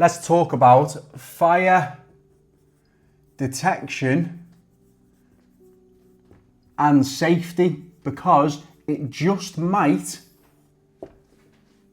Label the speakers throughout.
Speaker 1: Let's talk about fire detection and safety, because it just might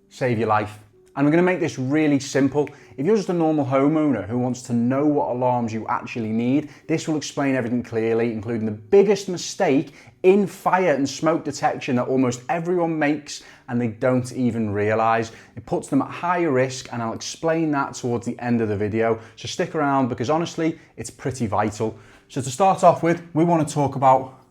Speaker 1: save your life. And we're going to make this really simple. If you're just a normal homeowner who wants to know what alarms you actually need, this will explain everything clearly, including the biggest mistake in fire and smoke detection that almost everyone makes and they don't even realise. It puts them at higher risk, and I'll explain that towards the end of the video. So stick around, because honestly, it's pretty vital. So to start off with, we want to talk about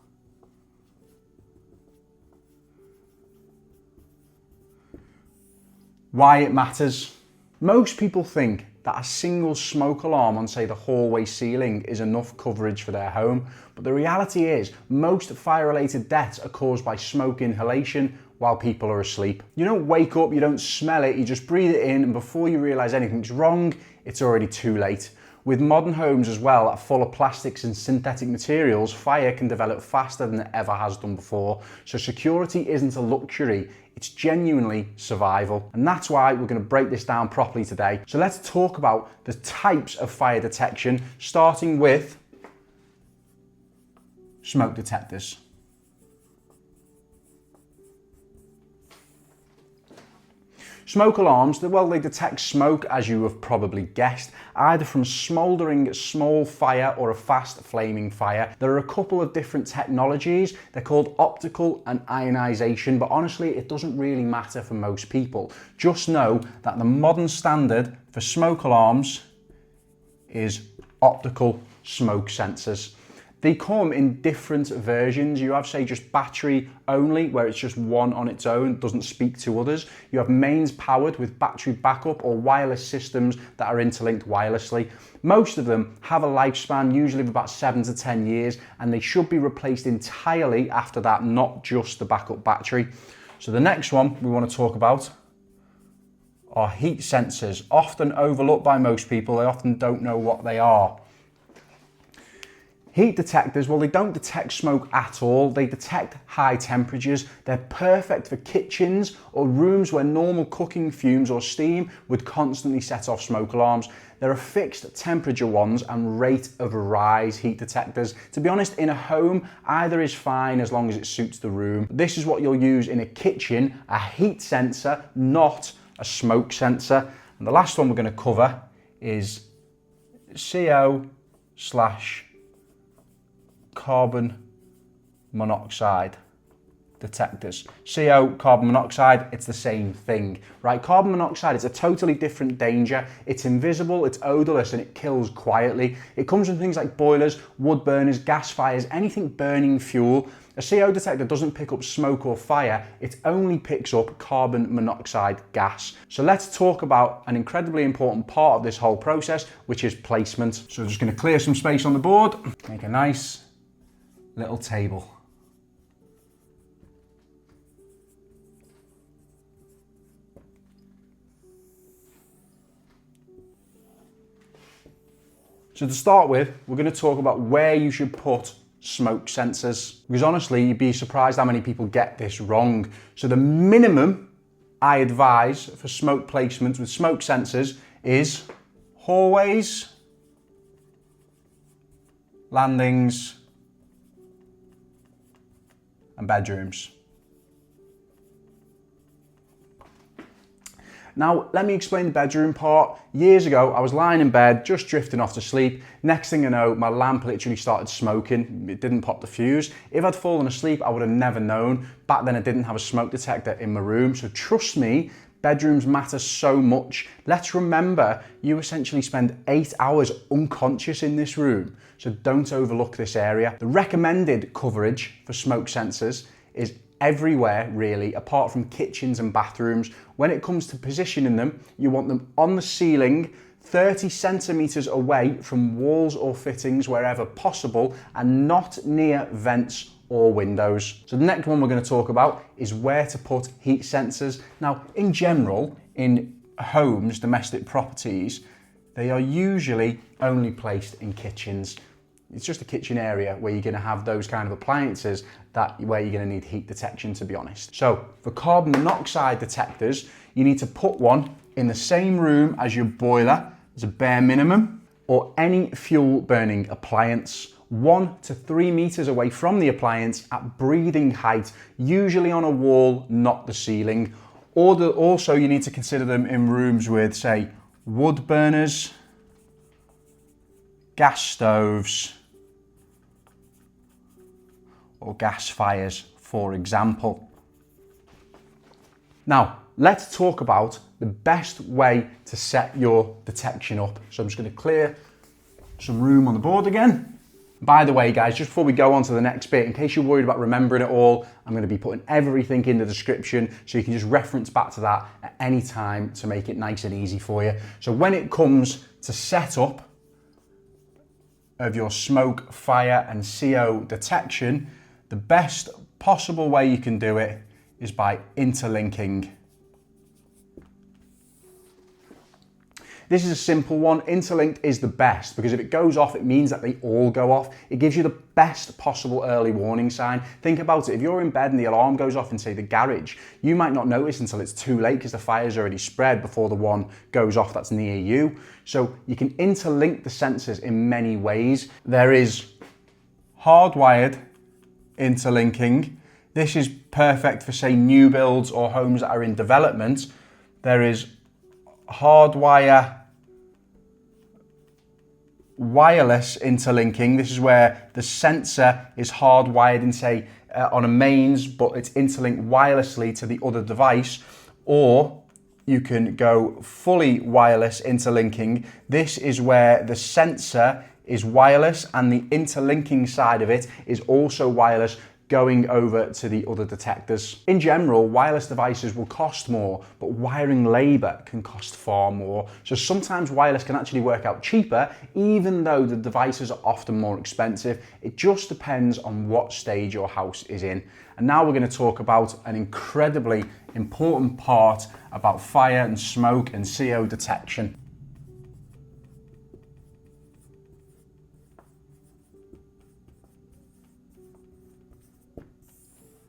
Speaker 1: why it matters. Most people think that a single smoke alarm on, say, the hallway ceiling is enough coverage for their home, but the reality is most fire-related deaths are caused by smoke inhalation while people are asleep. You don't wake up, you don't smell it, you just breathe it in, and before you realise anything's wrong, it's already too late. With modern homes as well, that are full of plastics and synthetic materials, fire can develop faster than it ever has done before. So security isn't a luxury, it's genuinely survival. And that's why we're going to break this down properly today. So let's talk about the types of fire detection, starting with smoke detectors. Smoke alarms, well, they detect smoke, as you have probably guessed, either from smouldering small fire or a fast flaming fire. There are a couple of different technologies. They're called optical and ionisation, but honestly, it doesn't really matter for most people. Just know that the modern standard for smoke alarms is optical smoke sensors. They come in different versions. You have, say, just battery only, where it's just one on its own, doesn't speak to others. You have mains powered with battery backup, or wireless systems that are interlinked wirelessly. Most of them have a lifespan, usually of about 7 to 10 years, and they should be replaced entirely after that, not just the backup battery. So the next one we want to talk about are heat sensors, often overlooked by most people. They often don't know what they are. Heat detectors, well, they don't detect smoke at all. They detect high temperatures. They're perfect for kitchens or rooms where normal cooking fumes or steam would constantly set off smoke alarms. There are fixed temperature ones and rate of rise heat detectors. To be honest, in a home, either is fine as long as it suits the room. This is what you'll use in a kitchen, a heat sensor, not a smoke sensor. And the last one we're going to cover is CO/carbon monoxide detectors. CO, carbon monoxide, it's the same thing, right? Carbon monoxide is a totally different danger. It's invisible, it's odorless, and it kills quietly. It comes from things like boilers, wood burners, gas fires, anything burning fuel. A CO detector doesn't pick up smoke or fire, it only picks up carbon monoxide gas. So let's talk about an incredibly important part of this whole process, which is placement. So I'm just going to clear some space on the board, make a nice little table. So to start with, we're going to talk about where you should put smoke sensors, because honestly, you'd be surprised how many people get this wrong. So the minimum I advise for smoke placements with smoke sensors is hallways, landings, and bedrooms. Now, let me explain the bedroom part. Years ago, I was lying in bed, just drifting off to sleep. Next thing I know, my lamp literally started smoking. It didn't pop the fuse. If I'd fallen asleep, I would have never known. Back then, I didn't have a smoke detector in my room. So trust me, bedrooms matter so much. Let's remember, you essentially spend 8 hours unconscious in this room. So don't overlook this area. The recommended coverage for smoke sensors is everywhere really, apart from kitchens and bathrooms. When it comes to positioning them, you want them on the ceiling, 30 centimeters away from walls or fittings wherever possible, and not near vents or windows. So the next one we're going to talk about is where to put heat sensors. Now, in general, in homes, domestic properties, they are usually only placed in kitchens. It's just a kitchen area where you're going to have those kind of appliances where you're going to need heat detection, to be honest. So for carbon monoxide detectors, you need to put one in the same room as your boiler as a bare minimum, or any fuel burning appliance, 1 to 3 meters away from the appliance at breathing height, usually on a wall, not the ceiling. Also, you need to consider them in rooms with, say, wood burners, gas stoves, or gas fires, for example. Now, let's talk about the best way to set your detection up. So I'm just going to clear some room on the board again. By the way, guys, just before we go on to the next bit, in case you're worried about remembering it all, I'm going to be putting everything in the description so you can just reference back to that at any time to make it nice and easy for you. So when it comes to setup of your smoke, fire and CO detection, the best possible way you can do it is by interlinking. This is a simple one. Interlinked is the best because if it goes off, it means that they all go off. It gives you the best possible early warning sign. Think about it. If you're in bed and the alarm goes off in, say, the garage, you might not notice until it's too late because the fire's already spread before the one goes off that's near you. So you can interlink the sensors in many ways. There is hardwired interlinking. This is perfect for, say, new builds or homes that are in development. There is hardwire wireless interlinking. This is where the sensor is hardwired in, say, on a mains, but it's interlinked wirelessly to the other device. Or you can go fully wireless interlinking. This is where the sensor is wireless and the interlinking side of it is also wireless, going over to the other detectors. In general, wireless devices will cost more, but wiring labor can cost far more. So sometimes wireless can actually work out cheaper, even though the devices are often more expensive. It just depends on what stage your house is in. And now we're going to talk about an incredibly important part about fire and smoke and CO detection.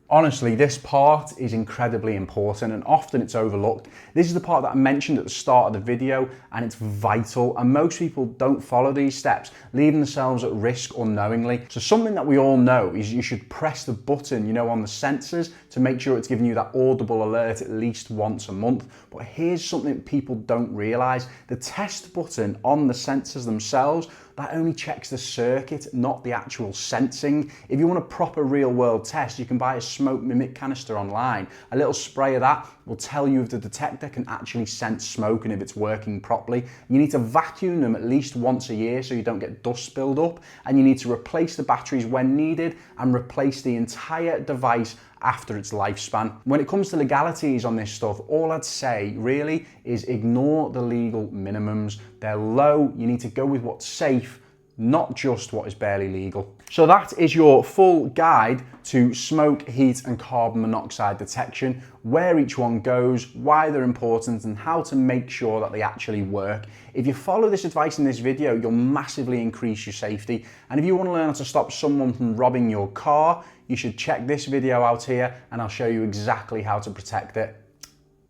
Speaker 1: Honestly, this part is incredibly important and often it's overlooked. This is the part that I mentioned at the start of the video and it's vital, and most people don't follow these steps, leaving themselves at risk unknowingly. So something that we all know is you should press the button, on the sensors to make sure it's giving you that audible alert at least once a month. But here's something people don't realize. The test button on the sensors themselves, that only checks the circuit, not the actual sensing. If you want a proper real world test, you can buy a smoke mimic canister online. A little spray of that will tell you if the detector can actually sense smoke and if it's working properly. You need to vacuum them at least once a year so you don't get dust build up, and you need to replace the batteries when needed and replace the entire device after its lifespan. When it comes to legalities on this stuff, all I'd say really is ignore the legal minimums. They're low. You need to go with what's safe, not just what is barely legal. So that is your full guide to smoke, heat and carbon monoxide detection, where each one goes, why they're important and how to make sure that they actually work. If you follow this advice in this video, you'll massively increase your safety. And if you want to learn how to stop someone from robbing your car, you should check this video out here and I'll show you exactly how to protect it.